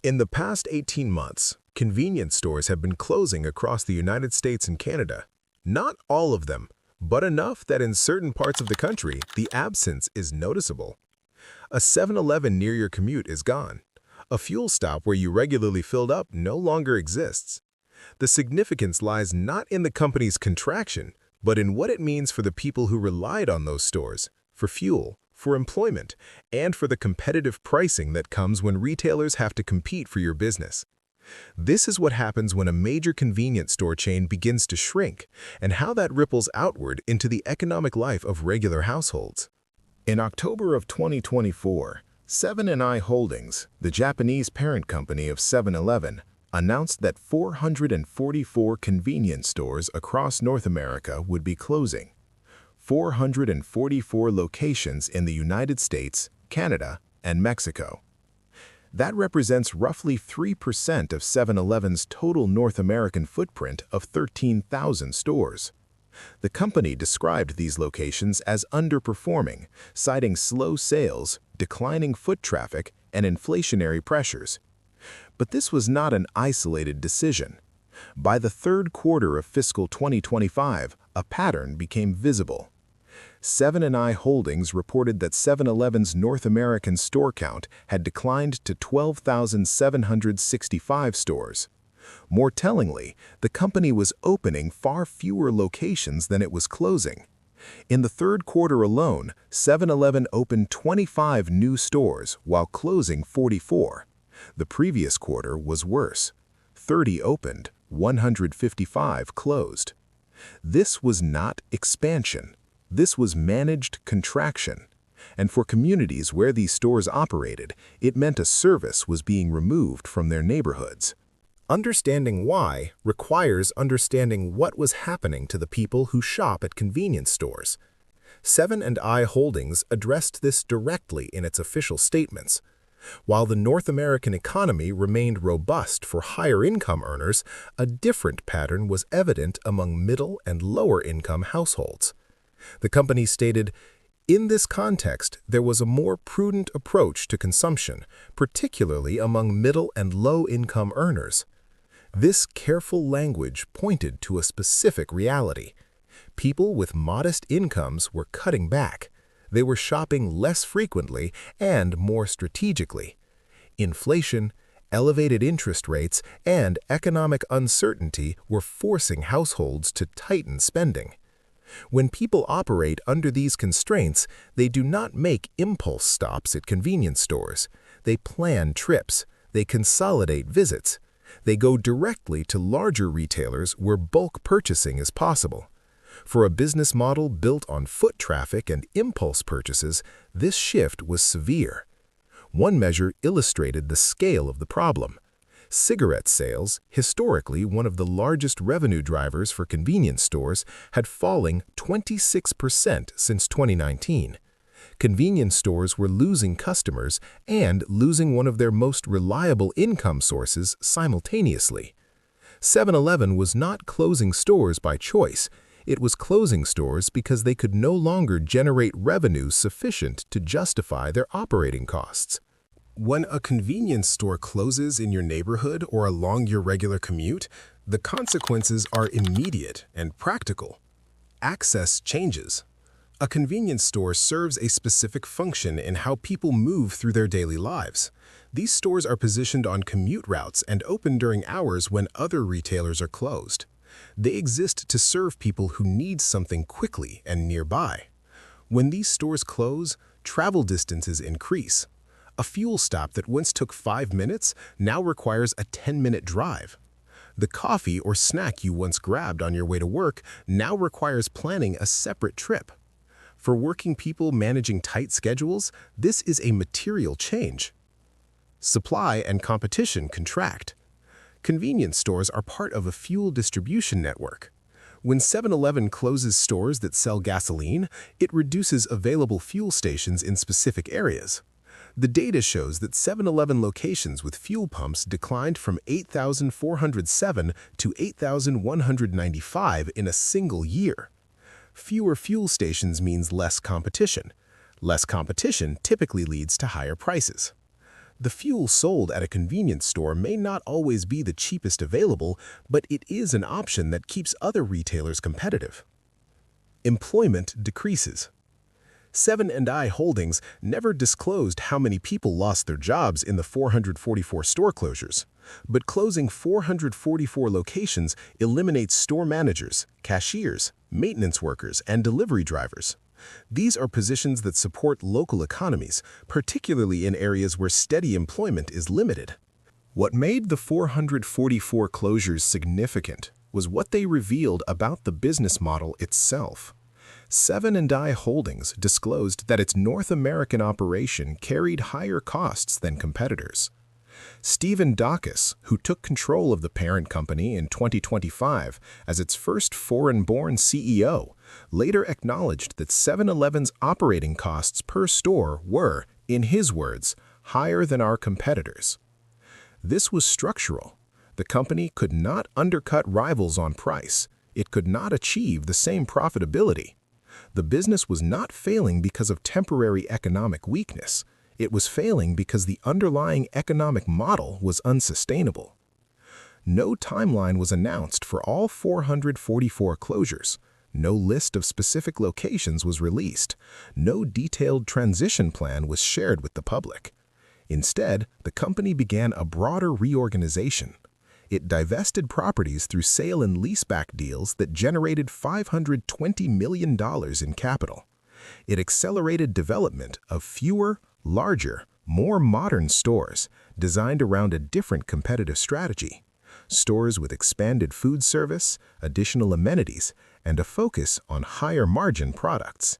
In the past 18 months, convenience stores have been closing across the United States and Canada. Not all of them, but enough that in certain parts of the country, the absence is noticeable. A 7-Eleven near your commute is gone. A fuel stop where you regularly filled up no longer exists. The significance lies not in the company's contraction, but in what it means for the people who relied on those stores, for fuel, for employment, and for the competitive pricing that comes when retailers have to compete for your business. This is what happens when a major convenience store chain begins to shrink, and how that ripples outward into the economic life of regular households. In October of 2024, 7&I Holdings, the Japanese parent company of 7-Eleven, announced that 444 convenience stores across North America would be closing. 444 locations in the United States, Canada, and Mexico. That represents roughly 3% of 7-Eleven's total North American footprint of 13,000 stores. The company described these locations as underperforming, citing slow sales, declining foot traffic, and inflationary pressures. But this was not an isolated decision. By the third quarter of fiscal 2025, a pattern became visible. 7&I Holdings reported that 7-Eleven's North American store count had declined to 12,765 stores. More tellingly, the company was opening far fewer locations than it was closing. In the third quarter alone, 7-Eleven opened 25 new stores while closing 44. The previous quarter was worse. 30 opened, 155 closed. This was not expansion. This was managed contraction. And for communities where these stores operated, it meant a service was being removed from their neighborhoods. Understanding why requires understanding what was happening to the people who shop at convenience stores. 7&I Holdings addressed this directly in its official statements. While the North American economy remained robust for higher-income earners, a different pattern was evident among middle and lower-income households. The company stated, "In this context, there was a more prudent approach to consumption, particularly among middle and low-income earners." This careful language pointed to a specific reality. People with modest incomes were cutting back. They were shopping less frequently and more strategically. Inflation, elevated interest rates, and economic uncertainty were forcing households to tighten spending. When people operate under these constraints, they do not make impulse stops at convenience stores. They plan trips. They consolidate visits. They go directly to larger retailers where bulk purchasing is possible. For a business model built on foot traffic and impulse purchases, this shift was severe. One measure illustrated the scale of the problem. Cigarette sales, historically one of the largest revenue drivers for convenience stores, had fallen 26% since 2019. Convenience stores were losing customers and losing one of their most reliable income sources simultaneously. 7-Eleven was not closing stores by choice. It was closing stores because they could no longer generate revenue sufficient to justify their operating costs. When a convenience store closes in your neighborhood or along your regular commute, the consequences are immediate and practical. Access changes. A convenience store serves a specific function in how people move through their daily lives. These stores are positioned on commute routes and open during hours when other retailers are closed. They exist to serve people who need something quickly and nearby. When these stores close, travel distances increase. A fuel stop that once took 5 minutes now requires a 10-minute drive. The coffee or snack you once grabbed on your way to work now requires planning a separate trip. For working people managing tight schedules, this is a material change. Supply and competition contract. Convenience stores are part of a fuel distribution network. When 7-Eleven closes stores that sell gasoline, it reduces available fuel stations in specific areas. The data shows that 7-Eleven locations with fuel pumps declined from 8,407 to 8,195 in a single year. Fewer fuel stations means less competition. Less competition typically leads to higher prices. The fuel sold at a convenience store may not always be the cheapest available, but it is an option that keeps other retailers competitive. Employment decreases. 7&I Holdings never disclosed how many people lost their jobs in the 444 store closures, but closing 444 locations eliminates store managers, cashiers, maintenance workers, and delivery drivers. These are positions that support local economies, particularly in areas where steady employment is limited. What made the 444 closures significant was what they revealed about the business model itself. 7&I Holdings disclosed that its North American operation carried higher costs than competitors. Stephen Dacus, who took control of the parent company in 2025 as its first foreign-born CEO, later acknowledged that 7-Eleven's operating costs per store were, in his words, higher than our competitors. This was structural. The company could not undercut rivals on price. It could not achieve the same profitability. The business was not failing because of temporary economic weakness. It was failing because the underlying economic model was unsustainable. No timeline was announced for all 444 closures. No list of specific locations was released. No detailed transition plan was shared with the public. Instead, the company began a broader reorganization. It divested properties through sale and leaseback deals that generated $520 million in capital. It accelerated development of fewer, larger, more modern stores designed around a different competitive strategy. Stores with expanded food service, additional amenities, and a focus on higher-margin products.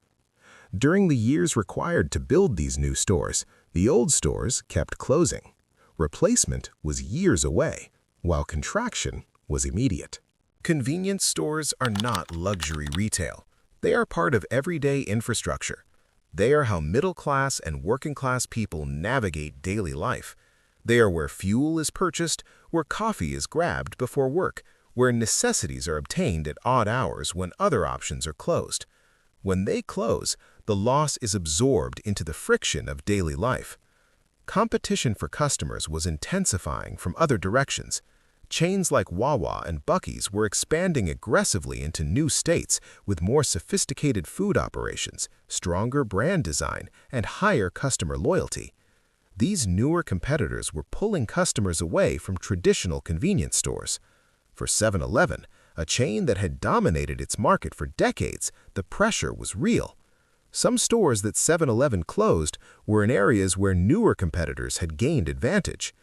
During the years required to build these new stores, the old stores kept closing. Replacement was years away, while contraction was immediate. Convenience stores are not luxury retail. They are part of everyday infrastructure. They are how middle-class and working-class people navigate daily life. They are where fuel is purchased, where coffee is grabbed before work, where necessities are obtained at odd hours when other options are closed. When they close, the loss is absorbed into the friction of daily life. Competition for customers was intensifying from other directions. Chains like Wawa and Buc-ee's were expanding aggressively into new states with more sophisticated food operations, stronger brand design, and higher customer loyalty. These newer competitors were pulling customers away from traditional convenience stores. For 7-Eleven, a chain that had dominated its market for decades, the pressure was real. Some stores that 7-Eleven closed were in areas where newer competitors had gained advantage.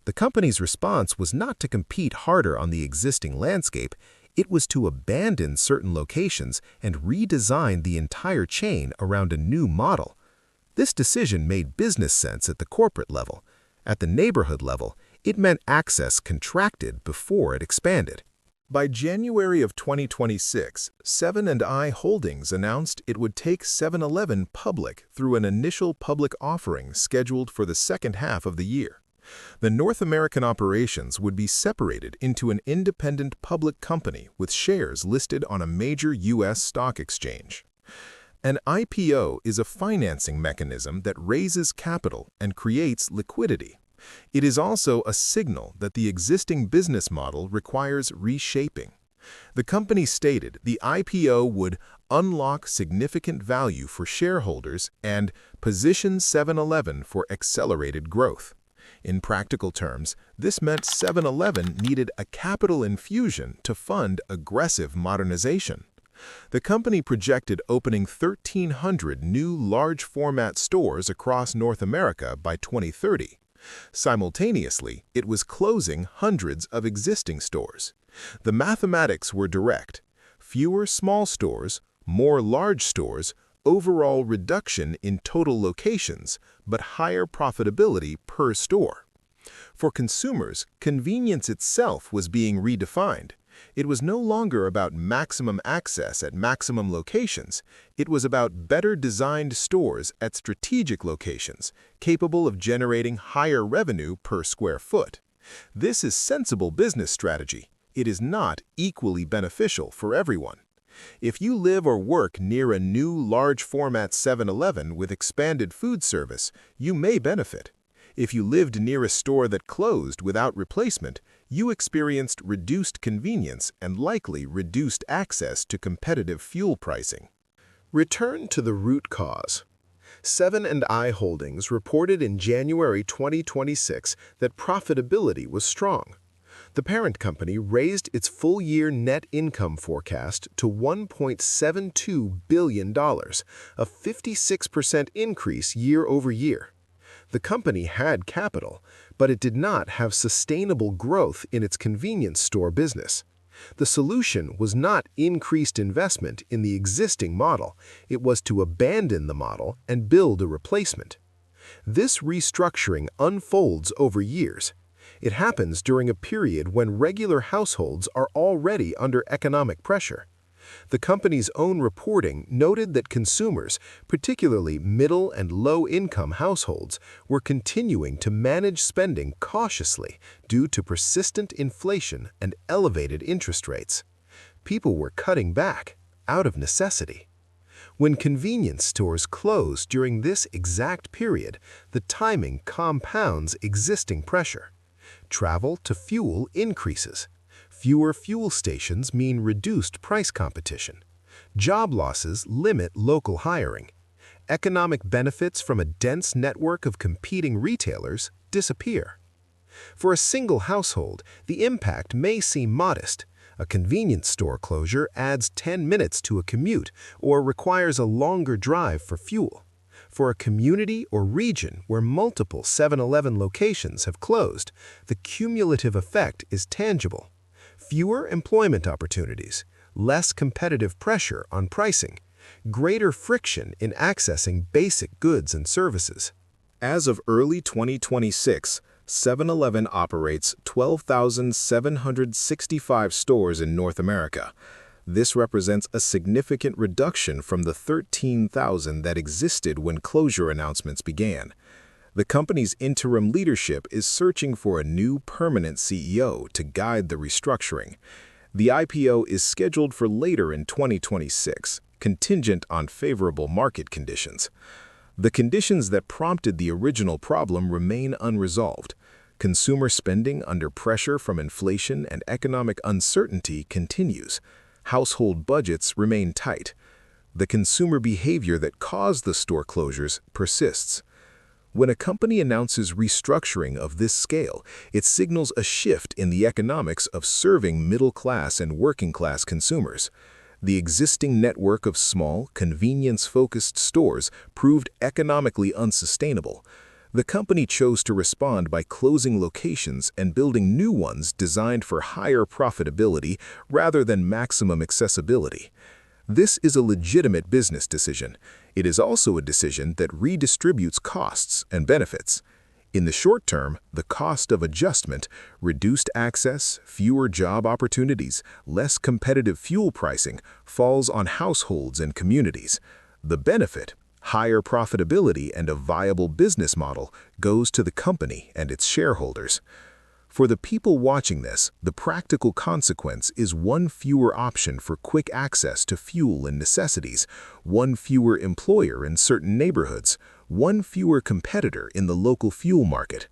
The company's response was not to compete harder on the existing landscape, it was to abandon certain locations and redesign the entire chain around a new model. This decision made business sense at the corporate level. At the neighborhood level, it meant access contracted before it expanded. By January of 2026, 7&I Holdings announced it would take 7-Eleven public through an initial public offering scheduled for the second half of the year. The North American operations would be separated into an independent public company with shares listed on a major U.S. stock exchange. An IPO is a financing mechanism that raises capital and creates liquidity. It is also a signal that the existing business model requires reshaping. The company stated the IPO would unlock significant value for shareholders and position 7-Eleven for accelerated growth. In practical terms, this meant 7-Eleven needed a capital infusion to fund aggressive modernization. The company projected opening 1,300 new large-format stores across North America by 2030. Simultaneously, it was closing hundreds of existing stores. The mathematics were direct. Fewer small stores, more large stores, overall reduction in total locations, but higher profitability per store. For consumers, convenience itself was being redefined. It was no longer about maximum access at maximum locations. It was about better designed stores at strategic locations, capable of generating higher revenue per square foot. This is sensible business strategy. It is not equally beneficial for everyone. If you live or work near a new large-format 7-Eleven with expanded food service, you may benefit. If you lived near a store that closed without replacement, you experienced reduced convenience and likely reduced access to competitive fuel pricing. Return to the root cause. 7&I Holdings reported in January 2026 that profitability was strong. The parent company raised its full-year net income forecast to $1.72 billion, a 56% increase year over year. The company had capital, but it did not have sustainable growth in its convenience store business. The solution was not increased investment in the existing model, it was to abandon the model and build a replacement. This restructuring unfolds over years. It happens during a period when regular households are already under economic pressure. The company's own reporting noted that consumers, particularly middle and low-income households, were continuing to manage spending cautiously due to persistent inflation and elevated interest rates. People were cutting back out of necessity. When convenience stores close during this exact period, the timing compounds existing pressure. Travel to fuel increases. Fewer fuel stations mean reduced price competition. Job losses limit local hiring. Economic benefits from a dense network of competing retailers disappear. For a single household, the impact may seem modest. A convenience store closure adds 10 minutes to a commute or requires a longer drive for fuel. For a community or region where multiple 7-Eleven locations have closed, the cumulative effect is tangible. Fewer employment opportunities, less competitive pressure on pricing, greater friction in accessing basic goods and services. As of early 2026, 7-Eleven operates 12,765 stores in North America. This represents a significant reduction from the 13,000 that existed when closure announcements began. The company's interim leadership is searching for a new permanent CEO to guide the restructuring. The IPO is scheduled for later in 2026, contingent on favorable market conditions. The conditions that prompted the original problem remain unresolved. Consumer spending under pressure from inflation and economic uncertainty continues. Household budgets remain tight. The consumer behavior that caused the store closures persists. When a company announces restructuring of this scale, it signals a shift in the economics of serving middle-class and working-class consumers. The existing network of small, convenience-focused stores proved economically unsustainable. The company chose to respond by closing locations and building new ones designed for higher profitability rather than maximum accessibility. This is a legitimate business decision. It is also a decision that redistributes costs and benefits. In the short term, the cost of adjustment, reduced access, fewer job opportunities, less competitive fuel pricing, falls on households and communities. The benefit, higher profitability and a viable business model, goes to the company and its shareholders. For the people watching this, the practical consequence is one fewer option for quick access to fuel and necessities, one fewer employer in certain neighborhoods, one fewer competitor in the local fuel market.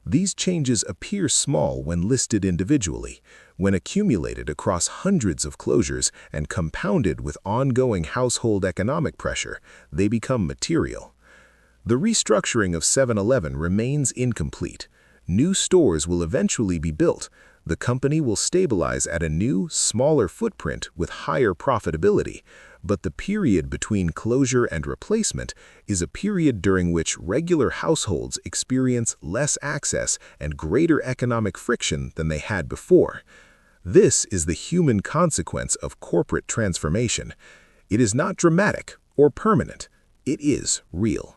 These changes appear small when listed individually. When accumulated across hundreds of closures and compounded with ongoing household economic pressure, they become material. The restructuring of 7-Eleven remains incomplete. New stores will eventually be built. The company will stabilize at a new, smaller footprint with higher profitability, but the period between closure and replacement is a period during which regular households experience less access and greater economic friction than they had before. This is the human consequence of corporate transformation. It is not dramatic or permanent. It is real.